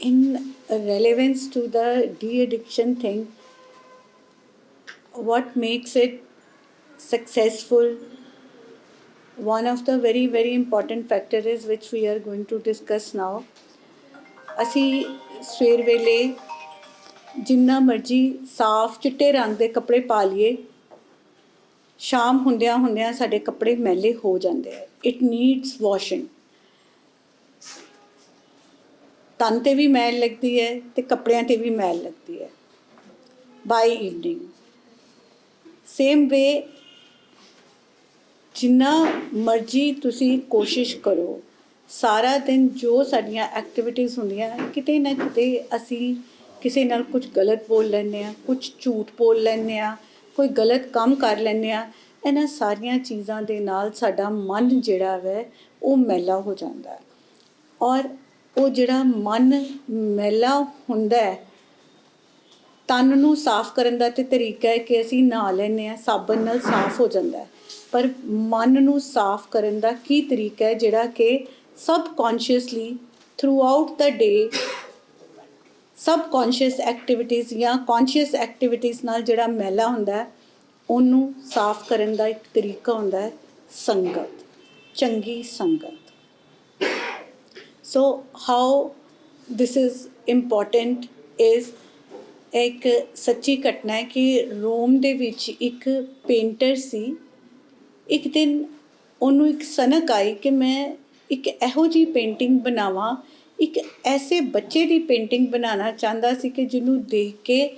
in relevance to the de-addiction thing, what makes it successful, one of the very very important factor is which we are going to discuss now. ਅਸੀਂ ਸਵੇਰ ਵੇਲੇ ਜਿੰਨਾ ਮਰਜ਼ੀ ਸਾਫ਼ ਚਿੱਟੇ ਰੰਗ ਦੇ ਕੱਪੜੇ ਪਾ ਲਈਏ, ਸ਼ਾਮ ਹੁੰਦਿਆਂ ਹੁੰਦਿਆਂ ਸਾਡੇ ਕੱਪੜੇ ਮੈਲੇ ਹੋ ਜਾਂਦੇ ਆ। It needs washing. ਤਨ 'ਤੇ ਵੀ ਮੈਲ ਲੱਗਦੀ ਹੈ ਅਤੇ ਕੱਪੜਿਆਂ 'ਤੇ ਵੀ ਮੈਲ ਲੱਗਦੀ ਹੈ ਬਾਈ ਈਵਨਿੰਗ। ਸੇਮ ਵੇ ਜਿੰਨਾ ਮਰਜ਼ੀ ਤੁਸੀਂ ਕੋਸ਼ਿਸ਼ ਕਰੋ, ਸਾਰਾ ਦਿਨ ਜੋ ਸਾਡੀਆਂ ਐਕਟੀਵਿਟੀਜ਼ ਹੁੰਦੀਆਂ, ਕਿਤੇ ਨਾ ਕਿਤੇ ਅਸੀਂ ਕਿਸੇ ਨਾਲ ਕੁਝ ਗਲਤ ਬੋਲ ਲੈਂਦੇ ਹਾਂ, ਕੁਝ ਝੂਠ ਬੋਲ ਲੈਂਦੇ ਹਾਂ, ਕੋਈ ਗਲਤ ਕੰਮ ਕਰ ਲੈਂਦੇ ਹਾਂ। ਇਹਨਾਂ ਸਾਰੀਆਂ ਚੀਜ਼ਾਂ ਦੇ ਨਾਲ ਸਾਡਾ ਮਨ ਜਿਹੜਾ ਵੈ ਉਹ ਮੈਲਾ ਹੋ ਜਾਂਦਾ ਹੈ। ਔਰ ਉਹ ਜਿਹੜਾ ਮਨ ਮੈਲਾ ਹੁੰਦਾ ਹੈ, ਤਨ ਨੂੰ ਸਾਫ਼ ਕਰਨ ਦਾ ਤਾਂ ਤਰੀਕਾ ਹੈ ਕਿ ਅਸੀਂ ਨਹਾ ਲੈਂਦੇ ਹਾਂ, ਸਾਬਣ ਨਾਲ ਸਾਫ਼ ਹੋ ਜਾਂਦਾ ਹੈ। ਪਰ ਮਨ ਨੂੰ ਸਾਫ਼ ਕਰਨ ਦਾ ਕੀ ਤਰੀਕਾ ਹੈ, ਜਿਹੜਾ ਕਿ ਸਬਕੌਂਸ਼ੀਅਸਲੀ ਥਰੂ ਆਊਟ ਦਾ ਡੇ ਸਬਕੌਂਸ਼ੀਅਸ ਐਕਟੀਵਿਟੀਜ਼ ਜਾਂ ਕੌਂਸ਼ੀਅਸ ਐਕਟੀਵਿਟੀਜ਼ ਨਾਲ ਜਿਹੜਾ ਮੈਲਾ ਹੁੰਦਾ ਹੈ, ਉਹਨੂੰ ਸਾਫ਼ ਕਰਨ ਦਾ ਇੱਕ ਤਰੀਕਾ ਹੁੰਦਾ ਹੈ ਸੰਗਤ, ਚੰਗੀ ਸੰਗਤ। So how this is important is, ਇੱਕ ਸੱਚੀ ਘਟਨਾ ਹੈ ਕਿ ਰੋਮ ਦੇ ਵਿੱਚ ਇੱਕ ਪੇਂਟਰ ਸੀ। ਇੱਕ ਦਿਨ ਉਹਨੂੰ ਇੱਕ ਸਨਕ ਆਈ ਕਿ ਮੈਂ ਇੱਕ ਇਹੋ ਜਿਹੀ ਪੇਂਟਿੰਗ ਬਣਾਵਾਂ, ਇੱਕ ਐਸੇ ਬੱਚੇ ਦੀ ਪੇਂਟਿੰਗ ਬਣਾਉਣਾ ਚਾਹੁੰਦਾ ਸੀ ਕਿ ਜਿਹਨੂੰ ਦੇਖ ਕੇ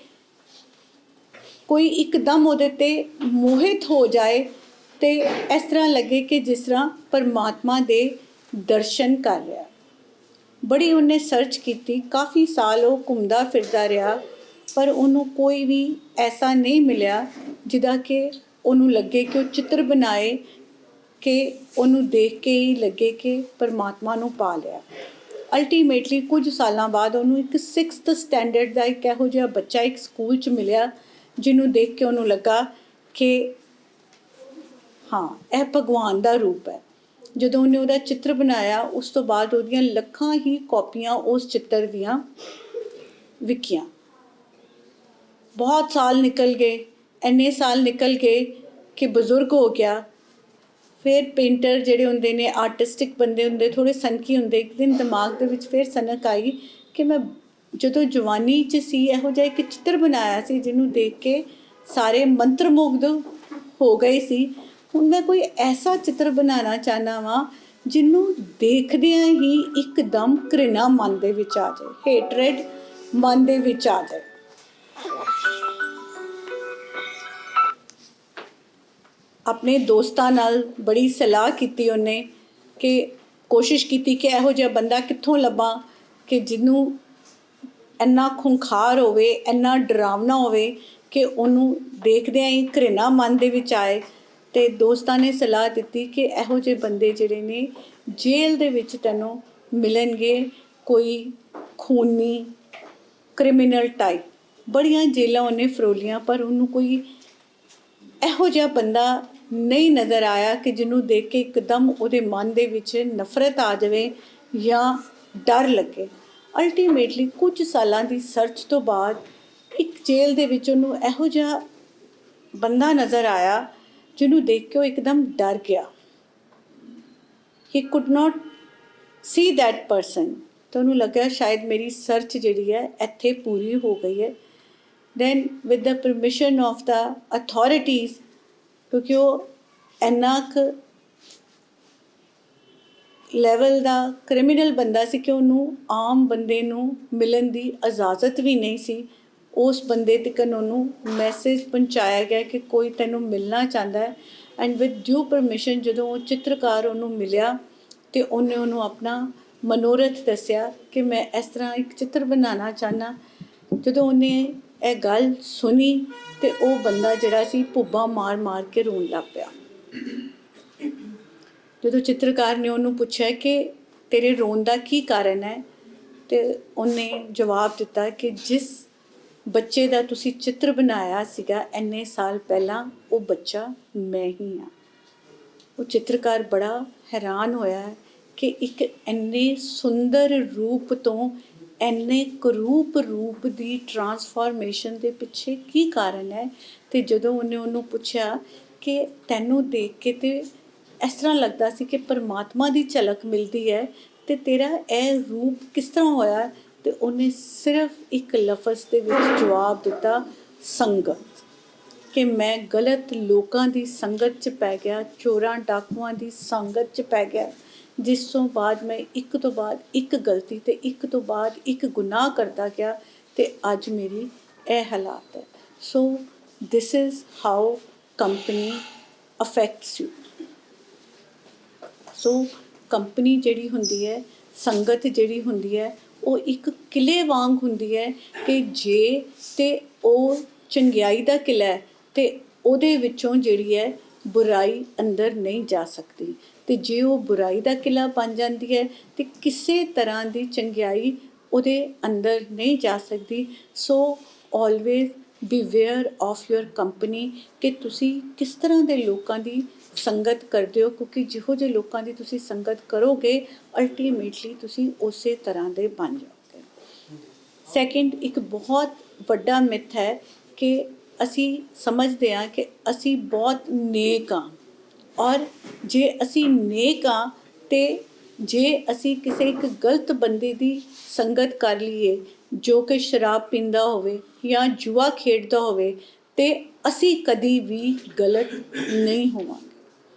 ਕੋਈ ਇੱਕਦਮ ਉਹਦੇ 'ਤੇ ਮੋਹਿਤ ਹੋ ਜਾਏ ਅਤੇ ਇਸ ਤਰ੍ਹਾਂ ਲੱਗੇ ਕਿ ਜਿਸ ਤਰ੍ਹਾਂ ਪਰਮਾਤਮਾ ਦੇ ਦਰਸ਼ਨ ਕਰ ਰਿਹਾ। ਬੜੀ ਉਹਨੇ ਸਰਚ ਕੀਤੀ, ਕਾਫੀ ਸਾਲ ਉਹ ਘੁੰਮਦਾ ਫਿਰਦਾ ਰਿਹਾ, ਪਰ ਉਹਨੂੰ ਕੋਈ ਵੀ ਐਸਾ ਨਹੀਂ ਮਿਲਿਆ ਜਿਹਦਾ ਕਿ ਉਹਨੂੰ ਲੱਗੇ ਕਿ ਉਹ ਚਿੱਤਰ ਬਣਾਏ ਕਿ ਉਹਨੂੰ ਦੇਖ ਕੇ ਹੀ ਲੱਗੇ ਕਿ ਪਰਮਾਤਮਾ ਨੂੰ ਪਾ ਲਿਆ। ਅਲਟੀਮੇਟਲੀ ਕੁਝ ਸਾਲਾਂ ਬਾਅਦ ਉਹਨੂੰ ਇੱਕ 6th ਸਟੈਂਡਰਡ ਦਾ ਇੱਕ ਇਹੋ ਜਿਹਾ ਬੱਚਾ ਇੱਕ ਸਕੂਲ 'ਚ ਮਿਲਿਆ, ਜਿਹਨੂੰ ਦੇਖ ਕੇ ਉਹਨੂੰ ਲੱਗਾ ਕਿ ਹਾਂ ਇਹ ਭਗਵਾਨ ਦਾ ਰੂਪ ਹੈ। ਜਦੋਂ ਉਹਨੇ ਉਹਦਾ ਚਿੱਤਰ ਬਣਾਇਆ, ਉਸ ਤੋਂ ਬਾਅਦ ਉਹਦੀਆਂ ਲੱਖਾਂ ਹੀ ਕਾਪੀਆਂ ਉਸ ਚਿੱਤਰ ਦੀਆਂ ਵਿਕੀਆਂ। ਬਹੁਤ ਸਾਲ ਨਿਕਲ ਗਏ, ਇੰਨੇ ਸਾਲ ਨਿਕਲ ਗਏ ਕਿ ਬਜ਼ੁਰਗ ਹੋ ਗਿਆ। ਫਿਰ ਪੇਂਟਰ ਜਿਹੜੇ ਹੁੰਦੇ ਨੇ, ਆਰਟਿਸਟਿਕ ਬੰਦੇ ਹੁੰਦੇ, ਥੋੜ੍ਹੇ ਸਨਕੀ ਹੁੰਦੇ, ਇੱਕ ਦਿਨ ਦਿਮਾਗ ਦੇ ਵਿੱਚ ਫਿਰ ਸਨਕ ਆਈ ਕਿ ਮੈਂ ਜਦੋਂ ਜਵਾਨੀ 'ਚ ਸੀ ਇਹੋ ਜਿਹਾ ਇੱਕ ਚਿੱਤਰ ਬਣਾਇਆ ਸੀ ਜਿਹਨੂੰ ਦੇਖ ਕੇ ਸਾਰੇ ਮੰਤਰਮੁਗਧ ਹੋ ਗਏ ਸੀ। ਹੁਣ ਮੈਂ ਕੋਈ ਐਸਾ ਚਿੱਤਰ ਬਣਾਉਣਾ ਚਾਹੁੰਦਾ ਵਾਂ ਜਿਹਨੂੰ ਦੇਖਦਿਆਂ ਹੀ ਇੱਕਦਮ ਘ੍ਰਿਣਾ ਮਨ ਦੇ ਵਿੱਚ ਆ ਜਾਏ, ਹੇਟਰੇਡ ਮਨ ਦੇ ਵਿੱਚ ਆ ਜਾਏ। ਆਪਣੇ ਦੋਸਤਾਂ ਨਾਲ ਬੜੀ ਸਲਾਹ ਕੀਤੀ ਉਹਨੇ ਕਿ ਕੋਸ਼ਿਸ਼ ਕੀਤੀ ਕਿ ਇਹੋ ਜਿਹਾ ਬੰਦਾ ਕਿੱਥੋਂ ਲੱਭਾਂ ਕਿ ਜਿਹਨੂੰ ਇੰਨਾ ਖੁੰਖਾਰ ਹੋਵੇ, ਇੰਨਾ ਡਰਾਵਨਾ ਹੋਵੇ ਕਿ ਉਹਨੂੰ ਦੇਖਦਿਆਂ ਹੀ ਘ੍ਰਿਣਾ ਮਨ ਦੇ ਵਿੱਚ ਆਏ। ਅਤੇ ਦੋਸਤਾਂ ਨੇ ਸਲਾਹ ਦਿੱਤੀ ਕਿ ਇਹੋ ਜਿਹੇ ਬੰਦੇ ਜਿਹੜੇ ਨੇ ਜੇਲ੍ਹ ਦੇ ਵਿੱਚ ਤੈਨੂੰ ਮਿਲਣਗੇ, ਕੋਈ ਖੂਨੀ ਕ੍ਰਿਮੀਨਲ ਟਾਈਪ। ਬੜੀਆਂ ਜੇਲ੍ਹਾਂ ਉਹਨੇ ਫਰੋਲੀਆਂ, ਪਰ ਉਹਨੂੰ ਕੋਈ ਇਹੋ ਜਿਹਾ ਬੰਦਾ ਨਹੀਂ ਨਜ਼ਰ ਆਇਆ ਕਿ ਜਿਹਨੂੰ ਦੇਖ ਕੇ ਇੱਕਦਮ ਉਹਦੇ ਮਨ ਦੇ ਵਿੱਚ ਨਫ਼ਰਤ ਆ ਜਾਵੇ ਜਾਂ ਡਰ ਲੱਗੇ। ਅਲਟੀਮੇਟਲੀ ਕੁਝ ਸਾਲਾਂ ਦੀ ਸਰਚ ਤੋਂ ਬਾਅਦ ਇੱਕ ਜੇਲ੍ਹ ਦੇ ਵਿੱਚ ਉਹਨੂੰ ਇਹੋ ਜਿਹਾ ਬੰਦਾ ਨਜ਼ਰ ਆਇਆ ਜਿਹਨੂੰ ਦੇਖ ਕੇ ਉਹ ਇੱਕਦਮ ਡਰ ਗਿਆ। He could not see that person. ਤਾਂ ਉਹਨੂੰ ਲੱਗਾ ਸ਼ਾਇਦ ਮੇਰੀ ਸਰਚ ਜਿਹੜੀ ਹੈ ਇੱਥੇ ਪੂਰੀ ਹੋ ਗਈ ਹੈ। Then with the permission of the authorities, ਕਿਉਂਕਿ ਉਹ ਇੰਨਾ ਕੁ ਲੈਵਲ ਦਾ ਕ੍ਰਿਮੀਨਲ ਬੰਦਾ ਸੀ ਕਿ ਉਹਨੂੰ ਆਮ ਬੰਦੇ ਨੂੰ ਮਿਲਣ ਦੀ ਇਜਾਜ਼ਤ ਵੀ ਨਹੀਂ ਸੀ। ਉਸ ਬੰਦੇ ਤੱਕ ਉਹਨੂੰ ਮੈਸੇਜ ਪਹੁੰਚਾਇਆ ਗਿਆ ਕਿ ਕੋਈ ਤੈਨੂੰ ਮਿਲਣਾ ਚਾਹੁੰਦਾ ਹੈ। ਐਂਡ ਵਿਦ ਡਿਊ ਪਰਮਿਸ਼ਨ ਜਦੋਂ ਉਹ ਚਿੱਤਰਕਾਰ ਉਹਨੂੰ ਮਿਲਿਆ ਅਤੇ ਉਹਨੇ ਉਹਨੂੰ ਆਪਣਾ ਮਨੋਰਥ ਦੱਸਿਆ ਕਿ ਮੈਂ ਇਸ ਤਰ੍ਹਾਂ ਇੱਕ ਚਿੱਤਰ ਬਣਾਉਣਾ ਚਾਹੁੰਦਾ। ਜਦੋਂ ਉਹਨੇ ਇਹ ਗੱਲ ਸੁਣੀ ਅਤੇ ਉਹ ਬੰਦਾ ਜਿਹੜਾ ਸੀ ਭੁੱਬਾਂ ਮਾਰ ਮਾਰ ਕੇ ਰੋਣ ਲੱਗ ਪਿਆ। ਜਦੋਂ ਚਿੱਤਰਕਾਰ ਨੇ ਉਹਨੂੰ ਪੁੱਛਿਆ ਕਿ ਤੇਰੇ ਰੋਣ ਦਾ ਕੀ ਕਾਰਨ ਹੈ, ਅਤੇ ਉਹਨੇ ਜਵਾਬ ਦਿੱਤਾ ਕਿ ਜਿਸ ਬੱਚੇ ਦਾ ਤੁਸੀਂ ਚਿੱਤਰ ਬਣਾਇਆ ਸੀਗਾ ਇੰਨੇ ਸਾਲ ਪਹਿਲਾਂ, ਉਹ ਬੱਚਾ ਮੈਂ ਹੀ ਹਾਂ। ਉਹ ਚਿੱਤਰਕਾਰ ਬੜਾ ਹੈਰਾਨ ਹੋਇਆ ਕਿ ਇੱਕ ਇੰਨੇ ਸੁੰਦਰ ਰੂਪ ਤੋਂ ਇੰਨੇ ਕਰੂਪ ਰੂਪ ਦੀ ਟਰਾਂਸਫਾਰਮੇਸ਼ਨ ਦੇ ਪਿੱਛੇ ਕੀ ਕਾਰਨ ਹੈ। ਅਤੇ ਜਦੋਂ ਉਹਨੇ ਉਹਨੂੰ ਪੁੱਛਿਆ ਕਿ ਤੈਨੂੰ ਦੇਖ ਕੇ ਤੇ ਇਸ ਤਰ੍ਹਾਂ ਲੱਗਦਾ ਸੀ ਕਿ ਪਰਮਾਤਮਾ ਦੀ ਝਲਕ ਮਿਲਦੀ ਹੈ, ਅਤੇ ਤੇਰਾ ਇਹ ਰੂਪ ਕਿਸ ਤਰ੍ਹਾਂ ਹੋਇਆ, ਅਤੇ ਉਹਨੇ ਸਿਰਫ ਇੱਕ ਲਫ਼ਜ਼ ਦੇ ਵਿੱਚ ਜਵਾਬ ਦਿੱਤਾ, ਸੰਗਤ। ਕਿ ਮੈਂ ਗਲਤ ਲੋਕਾਂ ਦੀ ਸੰਗਤ 'ਚ ਪੈ ਗਿਆ, ਚੋਰਾਂ ਡਾਕੂਆਂ ਦੀ ਸੰਗਤ 'ਚ ਪੈ ਗਿਆ, ਜਿਸ ਤੋਂ ਬਾਅਦ ਮੈਂ ਇੱਕ ਤੋਂ ਬਾਅਦ ਇੱਕ ਗਲਤੀ ਅਤੇ ਇੱਕ ਤੋਂ ਬਾਅਦ ਇੱਕ ਗੁਨਾਹ ਕਰਦਾ ਗਿਆ, ਅਤੇ ਅੱਜ ਮੇਰੀ ਇਹ ਹਾਲਾਤ ਹੈ। So this is how company affects you. So company ਜਿਹੜੀ ਹੁੰਦੀ ਹੈ, ਸੰਗਤ ਜਿਹੜੀ ਹੁੰਦੀ ਹੈ, ਉਹ ਇੱਕ ਕਿਲ੍ਹੇ ਵਾਂਗ ਹੁੰਦੀ ਹੈ ਕਿ ਜੇ ਤੇ ਉਹ ਚੰਗਿਆਈ ਦਾ ਕਿਲ੍ਹਾ ਹੈ ਅਤੇ ਉਹਦੇ ਵਿੱਚੋਂ ਜਿਹੜੀ ਹੈ ਬੁਰਾਈ ਅੰਦਰ ਨਹੀਂ ਜਾ ਸਕਦੀ, ਅਤੇ ਜੇ ਉਹ ਬੁਰਾਈ ਦਾ ਕਿਲ੍ਹਾ ਬਣ ਜਾਂਦੀ ਹੈ ਅਤੇ ਕਿਸੇ ਤਰ੍ਹਾਂ ਦੀ ਚੰਗਿਆਈ ਉਹਦੇ ਅੰਦਰ ਨਹੀਂ ਜਾ ਸਕਦੀ। ਸੋ ਆਲਵੇਜ਼ ਬੀਵੇਅਰ ਆਫ ਯੂਰ ਕੰਪਨੀ, ਕਿ ਤੁਸੀਂ ਕਿਸ ਤਰ੍ਹਾਂ ਦੇ ਲੋਕਾਂ ਦੀ ਸੰਗਤ ਕਰਦੇ ਹੋ, ਕਿਉਂਕਿ ਜਿਹੋ ਜਿਹੇ ਲੋਕਾਂ ਦੀ ਤੁਸੀਂ ਸੰਗਤ ਕਰੋਗੇ ਅਲਟੀਮੇਟਲੀ ਤੁਸੀਂ ਉਸੇ ਤਰ੍ਹਾਂ ਦੇ ਬਣ ਜਾਓਗੇ। ਸੈਕਿੰਡ, ਇੱਕ ਬਹੁਤ ਵੱਡਾ ਮਿਥ ਹੈ ਕਿ ਅਸੀਂ ਸਮਝਦੇ ਹਾਂ ਕਿ ਅਸੀਂ ਬਹੁਤ ਨੇਕ ਹਾਂ, ਔਰ ਜੇ ਅਸੀਂ ਨੇਕ ਹਾਂ ਅਤੇ ਜੇ ਅਸੀਂ ਕਿਸੇ ਇੱਕ ਗਲਤ ਬੰਦੇ ਦੀ ਸੰਗਤ ਕਰ ਲਈਏ ਜੋ ਕਿ ਸ਼ਰਾਬ ਪੀਂਦਾ ਹੋਵੇ ਜਾਂ ਜੂਆ ਖੇਡਦਾ ਹੋਵੇ, ਅਤੇ ਅਸੀਂ ਕਦੀ ਵੀ ਗਲਤ ਨਹੀਂ ਹੋਵਾਂਗੇ।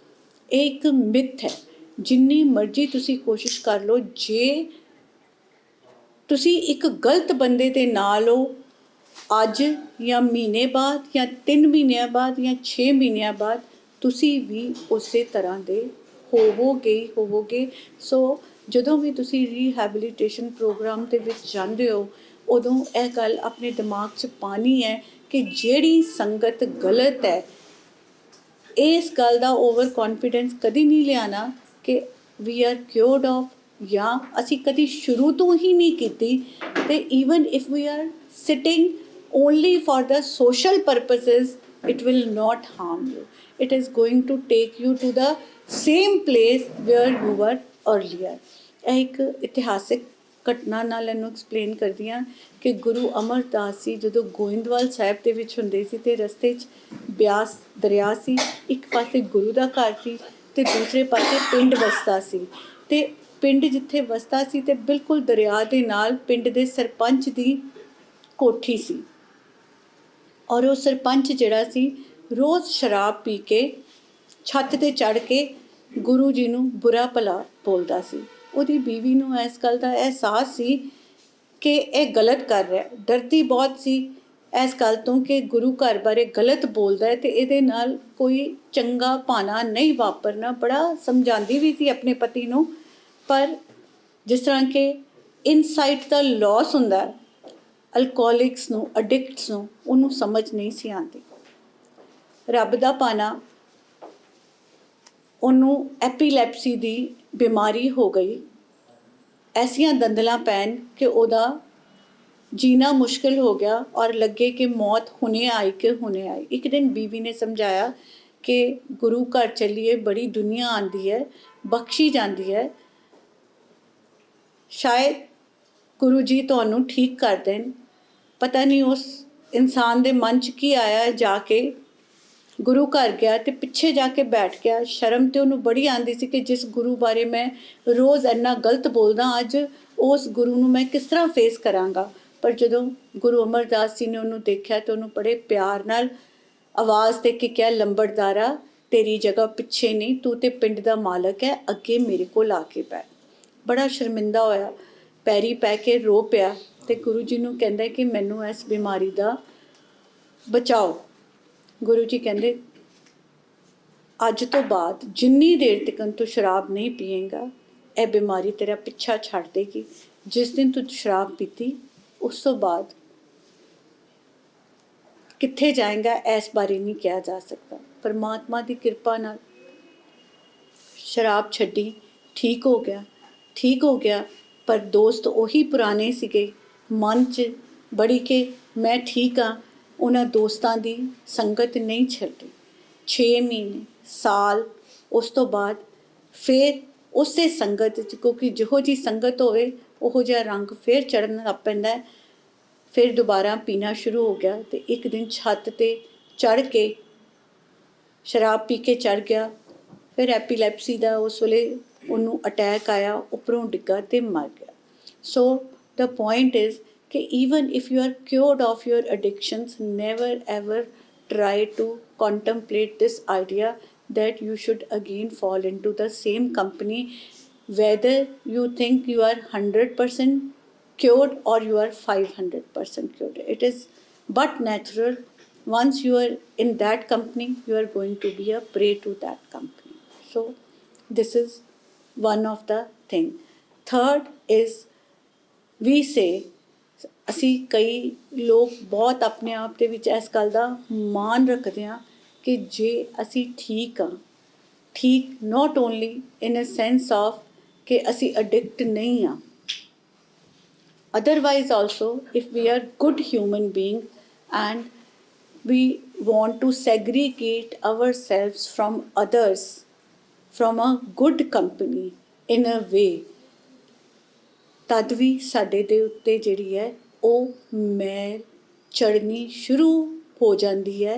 ਇਹ ਇੱਕ ਮਿਥ ਹੈ। ਜਿੰਨੀ ਮਰਜ਼ੀ ਤੁਸੀਂ ਕੋਸ਼ਿਸ਼ ਕਰ ਲਓ, ਜੇ ਤੁਸੀਂ ਇੱਕ ਗਲਤ ਬੰਦੇ ਦੇ ਨਾਲ ਹੋ ਅੱਜ ਜਾਂ ਮਹੀਨੇ ਬਾਅਦ ਜਾਂ 3 ਮਹੀਨਿਆਂ ਬਾਅਦ ਜਾਂ 6 ਮਹੀਨਿਆਂ ਬਾਅਦ, ਤੁਸੀਂ ਵੀ ਉਸੇ ਤਰ੍ਹਾਂ ਦੇ ਹੋਵੋਗੇ। ਸੋ ਜਦੋਂ ਵੀ ਤੁਸੀਂ ਰੀਹੈਬਿਲਿਟੇਸ਼ਨ ਪ੍ਰੋਗਰਾਮ ਦੇ ਵਿੱਚ ਜਾਂਦੇ ਹੋ, ਉਦੋਂ ਇਹ ਗੱਲ ਆਪਣੇ ਦਿਮਾਗ 'ਚ ਪਾਉਣੀ ਹੈ ਕਿ ਜਿਹੜੀ ਸੰਗਤ ਗਲਤ ਹੈ, ਇਸ ਗੱਲ ਦਾ ਓਵਰ ਕੌਨਫੀਡੈਂਸ ਕਦੀ ਨਹੀਂ ਲਿਆਉਣਾ ਕਿ ਵੀ ਆਰ ਕਿਉਰਡ ਆਫ, ਜਾਂ ਅਸੀਂ ਕਦੀ ਸ਼ੁਰੂ ਤੋਂ ਹੀ ਨਹੀਂ ਕੀਤੀ, ਅਤੇ even if we are sitting only for the social purposes, it will not harm you. It is going to take you to the same place where you were earlier. ਇਹ ਇੱਕ ਇਤਿਹਾਸਿਕ ਘਟਨਾ ਨਾਲ ਇਹਨੂੰ ਐਕਸਪਲੇਨ ਕਰਦੀ ਹਾਂ ਕਿ ਗੁਰੂ ਅਮਰਦਾਸ ਜੀ ਜਦੋਂ ਗੋਇੰਦਵਾਲ ਸਾਹਿਬ ਦੇ ਵਿੱਚ ਹੁੰਦੇ ਸੀ ਅਤੇ ਰਸਤੇ 'ਚ ਬਿਆਸ ਦਰਿਆ ਸੀ, ਇੱਕ ਪਾਸੇ ਗੁਰੂ ਦਾ ਘਰ ਸੀ ਅਤੇ ਦੂਸਰੇ ਪਾਸੇ ਪਿੰਡ ਵਸਦਾ ਸੀ, ਅਤੇ ਪਿੰਡ ਜਿੱਥੇ ਵਸਦਾ ਸੀ ਅਤੇ ਬਿਲਕੁਲ ਦਰਿਆ ਦੇ ਨਾਲ ਪਿੰਡ ਦੇ ਸਰਪੰਚ ਦੀ ਕੋਠੀ ਸੀ, ਔਰ ਉਹ ਸਰਪੰਚ ਜਿਹੜਾ ਸੀ ਰੋਜ਼ ਸ਼ਰਾਬ ਪੀ ਕੇ ਛੱਤ 'ਤੇ ਚੜ੍ਹ ਕੇ ਗੁਰੂ ਜੀ ਨੂੰ ਬੁਰਾ ਭਲਾ ਬੋਲਦਾ ਸੀ। ਉਹਦੀ ਬੀਵੀ ਨੂੰ ਇਸ ਗੱਲ ਦਾ ਅਹਿਸਾਸ ਸੀ ਕਿ ਇਹ ਗਲਤ ਕਰ ਰਿਹਾ, ਡਰਦੀ ਬਹੁਤ ਸੀ ਇਸ ਗੱਲ ਤੋਂ ਕਿ ਗੁਰੂ ਘਰ ਬਾਰੇ ਗਲਤ ਬੋਲਦਾ ਹੈ ਅਤੇ ਇਹਦੇ ਨਾਲ ਕੋਈ ਚੰਗਾ ਭਾਣਾ ਨਹੀਂ ਵਾਪਰਨਾ। ਬੜਾ ਸਮਝਾਉਂਦੀ ਵੀ ਸੀ ਆਪਣੇ ਪਤੀ ਨੂੰ, ਪਰ ਜਿਸ ਤਰ੍ਹਾਂ ਕਿ ਇਨਸਾਈਟ ਦਾ ਲੋਸ ਹੁੰਦਾ ਅਲਕੋਹਲਿਕਸ ਨੂੰ, ਅਡਿਕਟਸ ਨੂੰ, ਉਹਨੂੰ ਸਮਝ ਨਹੀਂ ਸੀ ਆਉਂਦੀ। ਰੱਬ ਦਾ ਭਾਣਾ, ਉਹਨੂੰ ਐਪੀਲੈਪਸੀ ਦੀ ਬਿਮਾਰੀ ਹੋ ਗਈ, ਐਸੀਆਂ ਦੰਦਲਾਂ ਪੈਣ ਕਿ ਉਹਦਾ ਜੀਣਾ ਮੁਸ਼ਕਿਲ ਹੋ ਗਿਆ, ਔਰ ਲੱਗੇ ਕਿ ਮੌਤ ਹੁਣੇ ਆਈ ਕਿ ਹੁਣੇ ਆਈ। ਇੱਕ ਦਿਨ ਬੀਵੀ ਨੇ ਸਮਝਾਇਆ ਕਿ ਗੁਰੂ ਘਰ ਚੱਲੀਏ, ਬੜੀ ਦੁਨੀਆ ਆਉਂਦੀ ਹੈ, ਬਖਸ਼ੀ ਜਾਂਦੀ ਹੈ, ਸ਼ਾਇਦ ਗੁਰੂ ਜੀ ਤੁਹਾਨੂੰ ਠੀਕ ਕਰ ਦੇਣ। ਪਤਾ ਨਹੀਂ ਉਸ ਇਨਸਾਨ ਦੇ ਮਨ 'ਚ ਕੀ ਆਇਆ, ਜਾ ਕੇ ਗੁਰੂ ਘਰ ਗਿਆ ਅਤੇ ਪਿੱਛੇ ਜਾ ਕੇ ਬੈਠ ਗਿਆ। ਸ਼ਰਮ ਤਾਂ ਉਹਨੂੰ ਬੜੀ ਆਉਂਦੀ ਸੀ ਕਿ ਜਿਸ ਗੁਰੂ ਬਾਰੇ ਮੈਂ ਰੋਜ਼ ਇੰਨਾ ਗਲਤ ਬੋਲਦਾ, ਅੱਜ ਉਸ ਗੁਰੂ ਨੂੰ ਮੈਂ ਕਿਸ ਤਰ੍ਹਾਂ ਫੇਸ ਕਰਾਂਗਾ। ਪਰ ਜਦੋਂ ਗੁਰੂ ਅਮਰਦਾਸ ਜੀ ਨੇ ਉਹਨੂੰ ਦੇਖਿਆ ਤਾਂ ਉਹਨੂੰ ਬੜੇ ਪਿਆਰ ਨਾਲ ਆਵਾਜ਼ ਦੇ ਕੇ ਕਿਹਾ, ਲੰਬੜਦਾਰਾ ਤੇਰੀ ਜਗ੍ਹਾ ਪਿੱਛੇ ਨਹੀਂ, ਤੂੰ ਤੇ ਪਿੰਡ ਦਾ ਮਾਲਕ ਹੈ, ਅੱਗੇ ਮੇਰੇ ਕੋਲ ਆ ਕੇ ਬੈ। ਬੜਾ ਸ਼ਰਮਿੰਦਾ ਹੋਇਆ, ਪੈਰੀ ਪੈ ਕੇ ਰੋ ਪਿਆ ਅਤੇ ਗੁਰੂ ਜੀ ਨੂੰ ਕਹਿੰਦਾ ਕਿ ਮੈਨੂੰ ਇਸ ਬਿਮਾਰੀ ਦਾ ਬਚਾਓ। ਗੁਰੂ ਜੀ ਕਹਿੰਦੇ, ਅੱਜ ਤੋਂ ਬਾਅਦ ਜਿੰਨੀ ਦੇਰ ਤੱਕ ਤੂੰ ਸ਼ਰਾਬ ਨਹੀਂ ਪੀਏਂਗਾ, ਇਹ ਬਿਮਾਰੀ ਤੇਰਾ ਪਿੱਛਾ ਛੱਡ ਦੇਗੀ। ਜਿਸ ਦਿਨ ਤੂੰ ਸ਼ਰਾਬ ਪੀਤੀ, ਉਸ ਤੋਂ ਬਾਅਦ ਕਿੱਥੇ ਜਾਏਗਾ ਇਸ ਬਾਰੇ ਨਹੀਂ ਕਿਹਾ ਜਾ ਸਕਦਾ। ਪਰਮਾਤਮਾ ਦੀ ਕਿਰਪਾ ਨਾਲ ਸ਼ਰਾਬ ਛੱਡੀ, ਠੀਕ ਹੋ ਗਿਆ, ਪਰ ਦੋਸਤ ਉਹੀ ਪੁਰਾਣੇ ਸੀਗੇ। ਮਨ 'ਚ ਬੜੀ ਕਿ ਮੈਂ ਠੀਕ ਹਾਂ, ਉਹਨਾਂ ਦੋਸਤਾਂ ਦੀ ਸੰਗਤ ਨਹੀਂ ਛੱਡੀ। 6 ਮਹੀਨੇ, ਸਾਲ, ਉਸ ਤੋਂ ਬਾਅਦ ਫਿਰ ਉਸੇ ਸੰਗਤ 'ਚ, ਕਿਉਂਕਿ ਜਿਹੋ ਜਿਹੀ ਸੰਗਤ ਹੋਵੇ ਉਹੋ ਜਿਹਾ ਰੰਗ ਫਿਰ ਚੜ੍ਹਨ ਲੱਗ ਪੈਂਦਾ ਹੈ। ਫਿਰ ਦੁਬਾਰਾ ਪੀਣਾ ਸ਼ੁਰੂ ਹੋ ਗਿਆ ਅਤੇ ਇੱਕ ਦਿਨ ਛੱਤ 'ਤੇ ਚੜ੍ਹ ਕੇ ਸ਼ਰਾਬ ਪੀ ਕੇ ਚੜ੍ਹ ਗਿਆ। ਫਿਰ ਐਪੀਲੈਪਸੀ ਦਾ ਉਸ ਵੇਲੇ ਉਹਨੂੰ ਅਟੈਕ ਆਇਆ, ਉੱਪਰੋਂ ਡਿੱਗਾ ਅਤੇ ਮਰ ਗਿਆ। ਸੋ ਦ ਪੁਆਇੰਟ ਇਜ਼ ਕਿ even if you are cured of your addictions, never ever try to contemplate this idea that you should again fall into the same company, whether you think you are 100% cured or you are 500% cured. It is but natural. Once you are in that company, you are going to be a prey to that company. So this is one of the thing. Third is, we say, ਅਸੀਂ ਕਈ ਲੋਕ ਬਹੁਤ ਆਪਣੇ ਆਪ ਦੇ ਵਿੱਚ ਇਸ ਗੱਲ ਦਾ ਮਾਣ ਰੱਖਦੇ ਹਾਂ ਕਿ ਜੇ ਅਸੀਂ ਠੀਕ ਹਾਂ, ਠੀਕ not only in a sense of ਕਿ ਅਸੀਂ ਅਡਿਕਟ ਨਹੀਂ ਹਾਂ, otherwise also if we are good human being and we want to segregate ourselves from others, from a good company in a way, ਤਦ ਵੀ ਸਾਡੇ ਦੇ ਉੱਤੇ ਜਿਹੜੀ ਹੈ ਉਹ ਮੈਲ ਚੜ੍ਹਨੀ ਸ਼ੁਰੂ ਹੋ ਜਾਂਦੀ ਹੈ,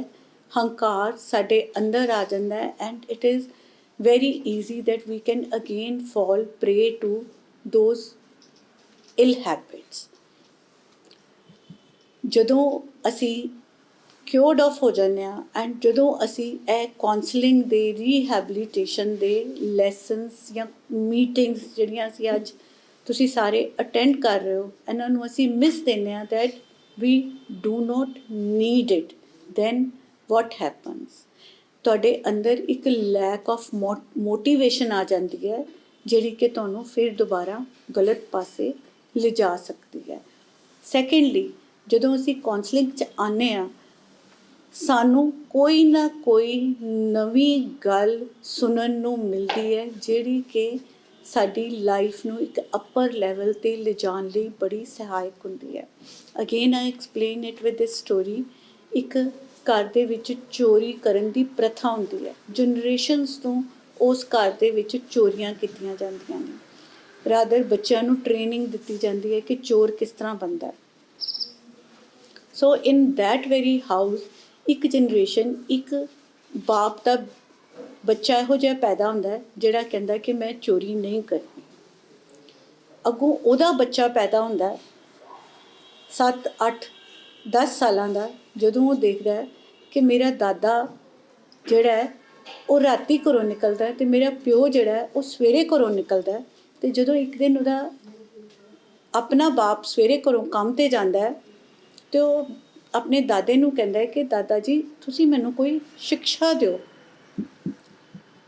ਹੰਕਾਰ ਸਾਡੇ ਅੰਦਰ ਆ ਜਾਂਦਾ ਹੈ, and it is very easy that we can again fall prey to those ill habits. ਜਦੋਂ ਅਸੀਂ cured off ਹੋ ਜਾਂਦੇ ਹਾਂ ਐਂਡ ਜਦੋਂ ਅਸੀਂ ਇਹ ਕਾਉਂਸਲਿੰਗ ਦੇ ਰੀਹੈਬਲੀਟੇਸ਼ਨ ਦੇ ਲੈਸਨਸ ਜਾਂ ਮੀਟਿੰਗਸ ਜਿਹੜੀਆਂ ਅਸੀਂ ਅੱਜ ਤੁਸੀਂ ਸਾਰੇ ਅਟੈਂਡ ਕਰ ਰਹੇ ਹੋ, ਇਹਨਾਂ ਨੂੰ ਅਸੀਂ ਮਿਸ ਦਿੰਦੇ ਹਾਂ that we do not need it, then what happens? ਤੁਹਾਡੇ ਅੰਦਰ ਇੱਕ ਲੈਕ ਆਫ ਮੋਟੀਵੇਸ਼ਨ ਆ ਜਾਂਦੀ ਹੈ ਜਿਹੜੀ ਕਿ ਤੁਹਾਨੂੰ ਫਿਰ ਦੁਬਾਰਾ ਗਲਤ ਪਾਸੇ ਲਿਜਾ ਸਕਦੀ ਹੈ। ਸੈਕਿੰਡਲੀ, ਜਦੋਂ ਅਸੀਂ ਕਾਉਂਸਲਿੰਗ 'ਚ ਆਉਂਦੇ ਹਾਂ, ਸਾਨੂੰ ਕੋਈ ਨਾ ਕੋਈ ਨਵੀਂ ਗੱਲ ਸੁਣਨ ਨੂੰ ਮਿਲਦੀ ਹੈ ਜਿਹੜੀ ਕਿ ਸਾਡੀ ਲਾਈਫ ਨੂੰ ਇੱਕ ਅੱਪਰ ਲੈਵਲ 'ਤੇ ਲਿਜਾਣ ਲਈ ਬੜੀ ਸਹਾਇਕ ਹੁੰਦੀ ਹੈ। Again I explain it with this story. ਇੱਕ ਘਰ ਦੇ ਵਿੱਚ ਚੋਰੀ ਕਰਨ ਦੀ ਪ੍ਰਥਾ ਹੁੰਦੀ ਹੈ, ਜਨਰੇਸ਼ਨਸ ਤੋਂ ਉਸ ਘਰ ਦੇ ਵਿੱਚ ਚੋਰੀਆਂ ਕੀਤੀਆਂ ਜਾਂਦੀਆਂ ਨੇ। ਰਾਦਰ ਬੱਚਿਆਂ ਨੂੰ ਟ੍ਰੇਨਿੰਗ ਦਿੱਤੀ ਜਾਂਦੀ ਹੈ ਕਿ ਚੋਰ ਕਿਸ ਤਰ੍ਹਾਂ ਬਣਦਾ ਹੈ। ਸੋ ਇਨ ਦੈਟ ਵੈਰੀ ਹਾਊਸ ਇੱਕ ਜਨਰੇਸ਼ਨ, ਇੱਕ ਬਾਪ ਦਾ ਬੱਚਾ ਇਹੋ ਜਿਹਾ ਪੈਦਾ ਹੁੰਦਾ ਹੈ ਜਿਹੜਾ ਕਹਿੰਦਾ ਕਿ ਮੈਂ ਚੋਰੀ ਨਹੀਂ ਕਰਨੀ। ਅੱਗੋਂ ਉਹਦਾ ਬੱਚਾ ਪੈਦਾ ਹੁੰਦਾ 7, 8, 10 ਸਾਲਾਂ ਦਾ, ਜਦੋਂ ਉਹ ਦੇਖਦਾ ਕਿ ਮੇਰਾ ਦਾਦਾ ਜਿਹੜਾ ਹੈ ਉਹ ਰਾਤੀ ਘਰੋਂ ਨਿਕਲਦਾ ਅਤੇ ਮੇਰਾ ਪਿਓ ਜਿਹੜਾ ਹੈ ਉਹ ਸਵੇਰੇ ਘਰੋਂ ਨਿਕਲਦਾ। ਅਤੇ ਜਦੋਂ ਇੱਕ ਦਿਨ ਉਹਦਾ ਆਪਣਾ ਬਾਪ ਸਵੇਰੇ ਘਰੋਂ ਕੰਮ 'ਤੇ ਜਾਂਦਾ ਹੈ ਅਤੇ ਉਹ ਆਪਣੇ ਦਾਦੇ ਨੂੰ ਕਹਿੰਦਾ ਹੈ ਕਿ ਦਾਦਾ ਜੀ ਤੁਸੀਂ ਮੈਨੂੰ ਕੋਈ ਸਿਕਸ਼ਾ ਦਿਓ।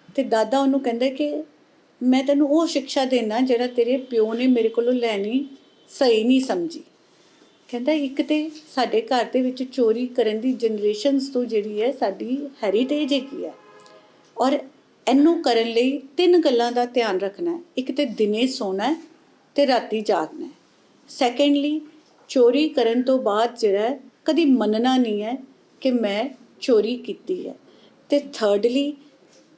ਅਤੇ ਦਾਦਾ ਉਹਨੂੰ ਕਹਿੰਦਾ ਕਿ ਮੈਂ ਤੈਨੂੰ ਉਹ ਸਿਕਸ਼ਾ ਦੇਣਾ ਜਿਹੜਾ ਤੇਰੇ ਪਿਓ ਨੇ ਮੇਰੇ ਕੋਲੋਂ ਲੈਣੀ ਸਹੀ ਨਹੀਂ ਸਮਝੀ। ਕਹਿੰਦਾ ਇੱਕ ਤਾਂ ਸਾਡੇ ਘਰ ਦੇ ਵਿੱਚ ਚੋਰੀ ਕਰਨ ਦੀ ਜਨਰੇਸ਼ਨਸ ਤੋਂ ਜਿਹੜੀ ਹੈ ਸਾਡੀ ਹੈਰੀਟੇਜ ਹੈਗੀ ਹੈ, ਔਰ ਇਹਨੂੰ ਕਰਨ ਲਈ 3 ਗੱਲਾਂ ਦਾ ਧਿਆਨ ਰੱਖਣਾ ਹੈ। ਇੱਕ ਤਾਂ ਦਿਨੇ ਸੌਣਾ ਅਤੇ ਰਾਤੀ ਜਾਗਣਾ ਹੈ। ਸੈਕਿੰਡਲੀ, ਚੋਰੀ ਕਰਨ ਤੋਂ ਬਾਅਦ ਜਿਹੜਾ ਕਦੀ ਮੰਨਣਾ ਨਹੀਂ ਹੈ ਕਿ ਮੈਂ ਚੋਰੀ ਕੀਤੀ ਹੈ। ਅਤੇ ਥਰਡਲੀ,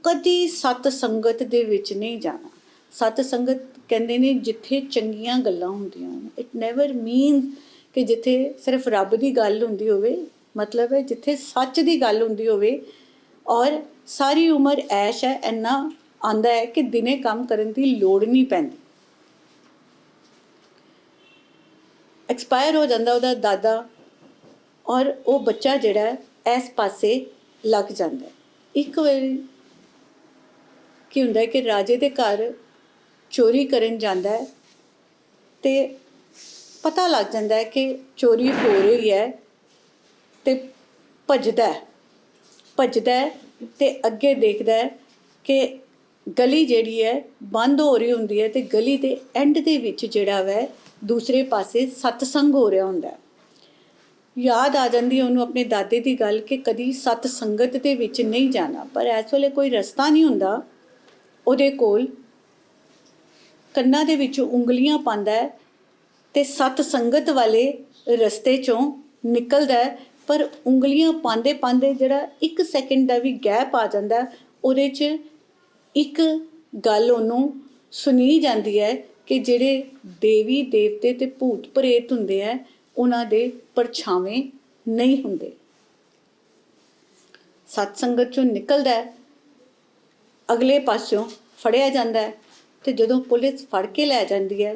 ਕਦੀ ਸਤ ਸੰਗਤ ਦੇ ਵਿੱਚ ਨਹੀਂ ਜਾਣਾ। ਸਤ ਸੰਗਤ ਕਹਿੰਦੇ ਨੇ ਜਿੱਥੇ ਚੰਗੀਆਂ ਗੱਲਾਂ ਹੁੰਦੀਆਂ ਨੇ। ਇਟ ਨੈਵਰ ਮੀਨਸ ਕਿ ਜਿੱਥੇ ਸਿਰਫ ਰੱਬ ਦੀ ਗੱਲ ਹੁੰਦੀ ਹੋਵੇ, ਮਤਲਬ ਹੈ ਜਿੱਥੇ ਸੱਚ ਦੀ ਗੱਲ ਹੁੰਦੀ ਹੋਵੇ ਔਰ ਸਾਰੀ ਉਮਰ ਐਸ਼ ਹੈ, ਇੰਨਾ ਆਉਂਦਾ ਹੈ ਕਿ ਦਿਨੇ ਕੰਮ ਕਰਨ ਦੀ ਲੋੜ ਨਹੀਂ ਪੈਂਦੀ। ਐਕਸਪਾਇਰ ਹੋ ਜਾਂਦਾ ਉਹਦਾ ਦਾਦਾ ਔਰ ਉਹ ਬੱਚਾ ਜਿਹੜਾ ਇਸ ਪਾਸੇ ਲੱਗ ਜਾਂਦਾ। ਇੱਕ ਵਾਰੀ ਕੀ ਹੁੰਦਾ ਕਿ ਰਾਜੇ ਦੇ ਘਰ ਚੋਰੀ ਕਰਨ ਜਾਂਦਾ ਹੈ ਅਤੇ ਪਤਾ ਲੱਗ ਜਾਂਦਾ ਹੈ ਕਿ ਚੋਰੀ ਹੋ ਰਹੀ ਹੈ ਅਤੇ ਭੱਜਦਾ ਅਤੇ ਅੱਗੇ ਦੇਖਦਾ ਹੈ ਕਿ ਗਲੀ ਜਿਹੜੀ ਹੈ ਬੰਦ ਹੋ ਰਹੀ ਹੁੰਦੀ ਹੈ ਅਤੇ ਗਲੀ ਦੇ ਐਂਡ ਦੇ ਵਿੱਚ ਜਿਹੜਾ ਵੈ ਦੂਸਰੇ ਪਾਸੇ ਸਤਸੰਗ ਹੋ ਰਿਹਾ ਹੁੰਦਾ। ਯਾਦ ਆ ਜਾਂਦੀ ਉਹਨੂੰ ਆਪਣੇ ਦਾਦੇ ਦੀ ਗੱਲ ਕਿ ਕਦੀ ਸਤ ਸੰਗਤ ਦੇ ਵਿੱਚ ਨਹੀਂ ਜਾਣਾ। ਪਰ ਇਸ ਵੇਲੇ ਕੋਈ ਰਸਤਾ ਨਹੀਂ ਹੁੰਦਾ ਉਹਦੇ ਕੋਲ, ਕੰਨਾਂ ਦੇ ਵਿੱਚ ਉਂਗਲੀਆਂ ਪਾਉਂਦਾ ਹੈ ਅਤੇ ਸਤ ਸੰਗਤ ਵਾਲੇ ਰਸਤੇ 'ਚੋਂ ਨਿਕਲਦਾ, ਪਰ ਉਂਗਲੀਆਂ ਪਾਉਂਦੇ ਪਾਉਂਦੇ ਜਿਹੜਾ 1 ਸੈਕਿੰਡ ਦਾ ਵੀ ਗੈਪ ਆ ਜਾਂਦਾ, ਉਹਦੇ 'ਚ ਇੱਕ ਗੱਲ ਉਹਨੂੰ ਸੁਣੀ ਜਾਂਦੀ ਹੈ ਕਿ ਜਿਹੜੇ ਦੇਵੀ ਦੇਵਤੇ ਤੇ ਭੂਤ ਪ੍ਰੇਤ ਹੁੰਦੇ ਆ ਉਹਨਾਂ ਦੇ ਪਰਛਾਵੇਂ ਨਹੀਂ ਹੁੰਦੇ। ਸਤ ਸੰਗਤ ਚੋਂ ਨਿਕਲਦਾ ਹੈ, ਅਗਲੇ ਪਾਸਿਓਂ ਫੜਿਆ ਜਾਂਦਾ ਹੈ, ਤੇ ਜਦੋਂ ਪੁਲਿਸ ਫੜ ਕੇ ਲੈ ਜਾਂਦੀ ਹੈ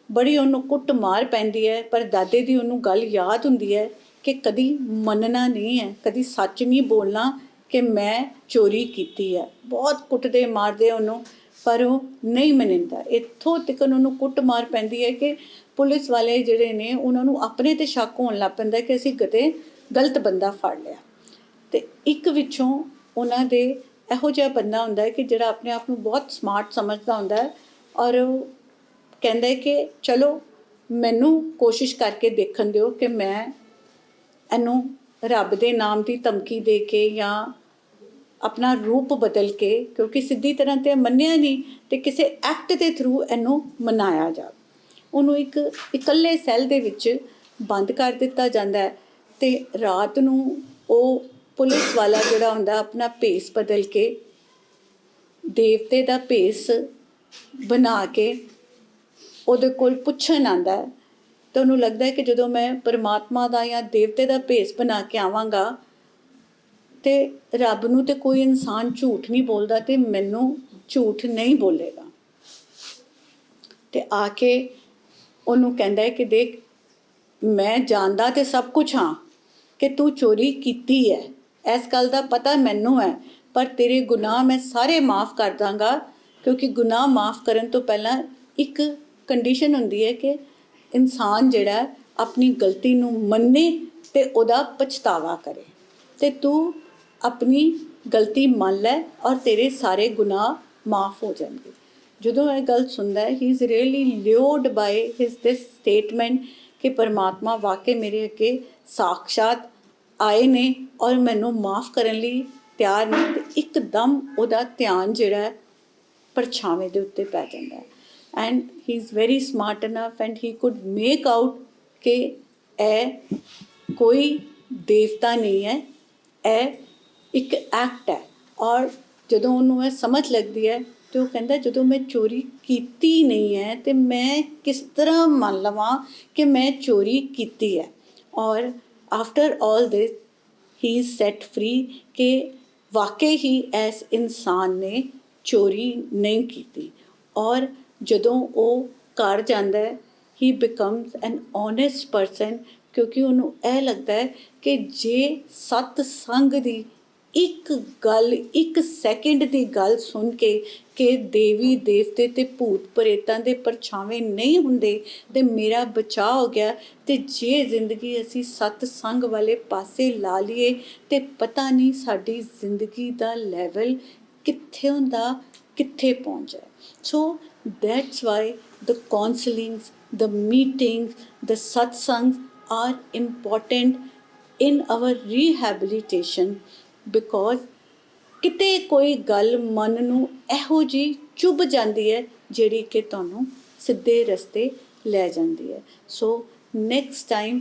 ਬੜੀ ਉਹਨੂੰ ਕੁੱਟ ਮਾਰ ਪੈਂਦੀ ਹੈ, ਪਰ ਦਾਦੇ ਦੀ ਉਹਨੂੰ ਗੱਲ ਯਾਦ ਹੁੰਦੀ ਹੈ ਕਿ ਕਦੀ ਮੰਨਣਾ ਨਹੀਂ ਹੈ, ਕਦੀ ਸੱਚ ਨਹੀਂ ਬੋਲਣਾ ਕਿ ਮੈਂ ਚੋਰੀ ਕੀਤੀ ਹੈ। ਬਹੁਤ ਕੁੱਟਦੇ ਮਾਰਦੇ ਉਹਨੂੰ, ਪਰ ਉਹ ਨਹੀਂ ਮੰਨਦਾ। ਇੱਥੋਂ ਤੱਕ ਉਹਨੂੰ ਕੁੱਟ ਮਾਰ ਪੈਂਦੀ ਹੈ ਕਿ ਪੁਲਿਸ ਵਾਲੇ ਜਿਹੜੇ ਨੇ ਉਹਨਾਂ ਨੂੰ ਆਪਣੇ 'ਤੇ ਸ਼ੱਕ ਹੋਣ ਲੱਗ ਪੈਂਦਾ ਕਿ ਅਸੀਂ ਕਦੇ ਗਲਤ ਬੰਦਾ ਫੜ ਲਿਆ। ਅਤੇ ਇੱਕ ਵਿੱਚੋਂ ਉਹਨਾਂ ਦੇ ਇਹੋ ਜਿਹਾ ਬੰਦਾ ਹੁੰਦਾ ਹੈ ਕਿ ਜਿਹੜਾ ਆਪਣੇ ਆਪ ਨੂੰ ਬਹੁਤ ਸਮਾਰਟ ਸਮਝਦਾ ਹੁੰਦਾ ਹੈ, ਔਰ ਉਹ ਕਹਿੰਦਾ ਹੈ ਕਿ ਚਲੋ ਮੈਨੂੰ ਕੋਸ਼ਿਸ਼ ਕਰਕੇ ਦੇਖਣ ਦਿਓ ਕਿ ਮੈਂ ਇਹਨੂੰ ਰੱਬ ਦੇ ਨਾਮ ਦੀ ਧਮਕੀ ਦੇ ਕੇ ਜਾਂ ਆਪਣਾ ਰੂਪ ਬਦਲ ਕੇ, ਕਿਉਂਕਿ ਸਿੱਧੀ ਤਰ੍ਹਾਂ ਤੇ ਮੰਨਿਆ ਨਹੀਂ, ਤੇ ਕਿਸੇ ਐਕਟ ਦੇ ਥਰੂ ਇਹਨੂੰ ਮਨਾਇਆ ਜਾ। ਉਹਨੂੰ ਇੱਕ ਇਕੱਲੇ ਸੈੱਲ ਦੇ ਵਿੱਚ ਬੰਦ ਕਰ ਦਿੱਤਾ ਜਾਂਦਾ ਹੈ, ਤੇ ਰਾਤ ਨੂੰ ਉਹ ਪੁਲਿਸ ਵਾਲਾ ਜਿਹੜਾ ਹੁੰਦਾ ਆਪਣਾ ਭੇਸ ਬਦਲ ਕੇ ਦੇਵਤੇ ਦਾ ਭੇਸ ਬਣਾ ਕੇ ਉਹਦੇ ਕੋਲ ਪੁੱਛਣ ਆਉਂਦਾ ਹੈ। ਤਾਂ ਉਹਨੂੰ ਲੱਗਦਾ ਹੈ ਕਿ ਜਦੋਂ ਮੈਂ ਪਰਮਾਤਮਾ ਦਾ ਜਾਂ ਦੇਵਤੇ ਦਾ ਭੇਸ ਬਣਾ ਕੇ ਆਵਾਂਗਾ ਤੇ ਰੱਬ ਨੂੰ ਤੇ ਕੋਈ ਇਨਸਾਨ ਝੂਠ ਨਹੀਂ ਬੋਲਦਾ, ਤੇ ਮੈਨੂੰ ਝੂਠ ਨਹੀਂ ਬੋਲੇਗਾ। ਤੇ ਆ ਕੇ ਉਹਨੂੰ ਕਹਿੰਦਾ ਹੈ ਕਿ ਦੇਖ, ਮੈਂ ਜਾਣਦਾ ਤੇ ਸਭ ਕੁਝ ਹਾਂ ਕਿ ਤੂੰ ਚੋਰੀ ਕੀਤੀ ਹੈ, ਇਸ ਗੱਲ ਦਾ ਪਤਾ ਮੈਨੂੰ ਹੈ, ਪਰ ਤੇਰੇ ਗੁਨਾਹ ਮੈਂ ਸਾਰੇ ਮਾफ़ ਕਰ ਦਾਂਗਾ, ਕਿਉਂਕਿ ਗੁਨਾਹ ਮਾफ़ ਕਰਨ ਤੋਂ ਪਹਿਲਾਂ ਇੱਕ ਕੰਡੀਸ਼ਨ ਹੁੰਦੀ ਹੈ ਕਿ ਇਨਸਾਨ ਜਿਹੜਾ ਆਪਣੀ ਗਲਤੀ ਨੂੰ ਮੰਨੇ ਤੇ ਉਹਦਾ ਪਛਤਾਵਾ ਕਰੇ। ਤੇ ਤੂੰ ਆਪਣੀ ਗਲਤੀ ਮੰਨ ਲੈ ਔਰ ਤੇਰੇ ਸਾਰੇ ਗੁਨਾਹ ਮਾफ़ ਹੋ ਜਾਣਗੇ। ਜਦੋਂ ਇਹ ਗੱਲ ਸੁਣਦਾ ਹੈ, he is really lured by his this statement ਕਿ ਪਰਮਾਤਮਾ ਵਾਕਈ ਮੇਰੇ ਅੱਗੇ ਸਾਕਸ਼ਾਤ ਆਏ ਨੇ ਔਰ ਮੈਨੂੰ ਮਾफ़ ਕਰਨ ਲਈ ਤਿਆਰ ਨੇ। ਤੇ ਇੱਕਦਮ ਉਹਦਾ ਧਿਆਨ ਜਿਹੜਾ ਪਰਛਾਵੇਂ ਦੇ ਉੱਤੇ ਪੈ ਜਾਂਦਾ ਹੈ। And he is very smart enough and he could make out ਕਿ ਇਹ ਕੋਈ ਦੇਵਤਾ ਨਹੀਂ ਹੈ, ਇਹ ਇੱਕ ਐਕਟ ਹੈ। ਔਰ ਜਦੋਂ ਉਹਨੂੰ ਇਹ ਸਮਝ ਲੱਗਦੀ ਹੈ ਤੇ ਉਹ ਕਹਿੰਦਾ ਜਦੋਂ ਮੈਂ ਚੋਰੀ ਕੀਤੀ ਨਹੀਂ ਹੈ ਤੇ ਮੈਂ ਕਿਸ ਤਰ੍ਹਾਂ ਮੰਨ ਲਵਾਂ ਕਿ ਮੈਂ ਚੋਰੀ ਕੀਤੀ ਹੈ। ਔਰ after all this he is set free ਕਿ ਵਾਕਈ ਹੀ ਇਸ ਇਨਸਾਨ ਨੇ ਚੋਰੀ ਨਹੀਂ ਕੀਤੀ। ਔਰ ਜਦੋਂ ਉਹ ਘਰ ਜਾਂਦਾ ਹੈ ਹੀ ਬਿਕਮਸ ਐਨ ਓਨੈਸਟ ਪਰਸਨ, ਕਿਉਂਕਿ ਉਹਨੂੰ ਇਹ ਲੱਗਦਾ ਹੈ ਕਿ ਜੇ ਸਤ ਸੰਗ ਦੀ ਇੱਕ ਗੱਲ, ਇੱਕ ਸੈਕਿੰਡ ਦੀ ਗੱਲ ਸੁਣ ਕੇ ਕਿ ਦੇਵੀ ਦੇਵਤੇ ਤੇ ਭੂਤ ਪ੍ਰੇਤਾਂ ਦੇ ਪਰਛਾਵੇਂ ਨਹੀਂ ਹੁੰਦੇ ਤੇ ਮੇਰਾ ਬਚਾਅ ਹੋ ਗਿਆ। ਤੇ ਜੇ ਜ਼ਿੰਦਗੀ ਅਸੀਂ ਸਤ ਸੰਗ ਵਾਲੇ ਪਾਸੇ ਲਾ ਲਈਏ ਤੇ ਪਤਾ ਨਹੀਂ ਸਾਡੀ ਜ਼ਿੰਦਗੀ ਦਾ ਲੈਵਲ ਕਿੱਥੇ ਹੁੰਦਾ, ਕਿੱਥੇ ਪਹੁੰਚ ਜਾਏ। ਸੋ that's why the counselings, the meetings, the satsangs are important in our rehabilitation, because ਕਿਤੇ ਕੋਈ ਗੱਲ ਮਨ ਨੂੰ ਇਹੋ ਜਿਹੀ ਚੁੱਭ ਜਾਂਦੀ ਹੈ ਜਿਹੜੀ ਕਿ ਤੁਹਾਨੂੰ ਸਿੱਧੇ ਰਸਤੇ ਲੈ ਜਾਂਦੀ ਹੈ। So next time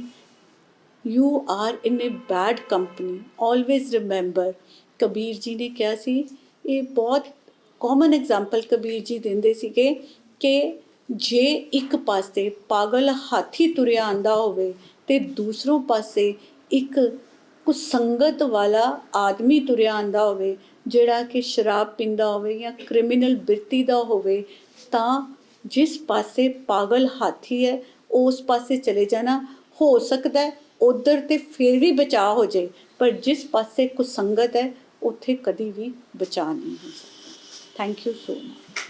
you are in a bad company, always remember, Kabir ji ਨੇ ਕਿਹਾ ਸੀ, ਇਹ ਬਹੁਤ ਕਾਮਨ ਐਗਜ਼ਾਮਪਲ ਕਬੀਰ ਜੀ ਦਿੰਦੇ ਸੀਗੇ ਕਿ ਜੇ ਇੱਕ ਪਾਸੇ ਪਾਗਲ ਹਾਥੀ ਤੁਰਿਆ ਆਂਦਾ ਹੋਵੇ ਤੇ ਦੂਸਰੋਂ ਪਾਸੇ ਇੱਕ ਕੁਸੰਗਤ ਵਾਲਾ ਆਦਮੀ ਤੁਰਿਆ ਆਂਦਾ ਹੋਵੇ ਜਿਹੜਾ ਕਿ ਸ਼ਰਾਬ ਪੀਂਦਾ ਹੋਵੇ ਜਾਂ ਕ੍ਰਿਮੀਨਲ ਬਿਰਤੀ ਦਾ ਹੋਵੇ, ਤਾਂ ਜਿਸ ਪਾਸੇ ਪਾਗਲ ਹਾਥੀ ਹੈ ਉਸ ਪਾਸੇ ਚਲੇ ਜਾਣਾ। ਹੋ ਸਕਦਾ ਉੱਧਰ ਤੇ ਫਿਰ ਵੀ ਬਚਾਅ ਹੋ ਜਾਏ, ਪਰ ਜਿਸ ਪਾਸੇ ਕੁਸੰਗਤ ਹੈ ਉੱਥੇ ਕਦੀ ਵੀ ਬਚਾਅ ਨਹੀਂ ਹੋ ਸਕਦਾ। Thank you so much.